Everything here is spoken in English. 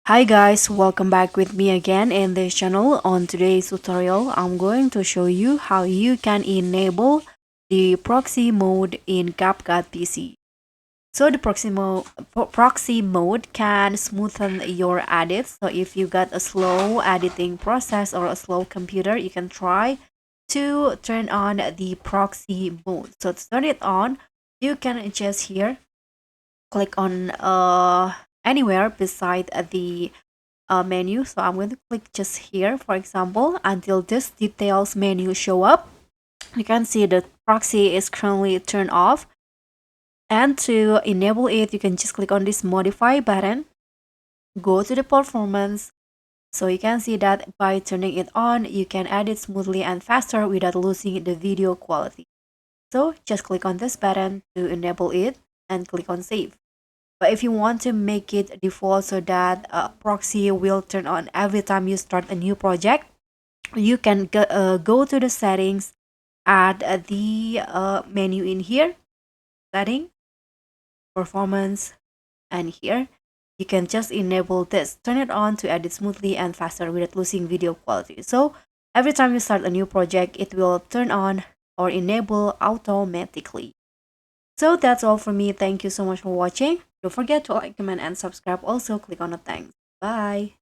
Hi guys, welcome back with me again in this channel. On today's tutorial, I'm going to show you how you can enable the proxy mode in CapCut PC. So the proxy mode can smoothen your edits. So if you got a slow editing process or a slow computer, you can try to turn on the proxy mode. So to turn it on, you can just here click on anywhere beside the menu. So I'm going to click just here, for example, until this details menu show up. You can see the proxy is currently turned off, and to enable it you can just click on this modify button, go to the performance. So you can see that by turning it on you can edit smoothly and faster without losing the video quality. So just click on this button to enable it and click on save. But if you want to make it default so that proxy will turn on every time you start a new project, you can go to the settings, add the menu in here, setting, performance, and here you can just enable this, turn it on to edit smoothly and faster without losing video quality. So every time you start a new project, it will turn on or enable automatically. So that's all for me. Thank you so much for watching. Don't forget to like, comment, and subscribe. Also, click on the thanks. Bye.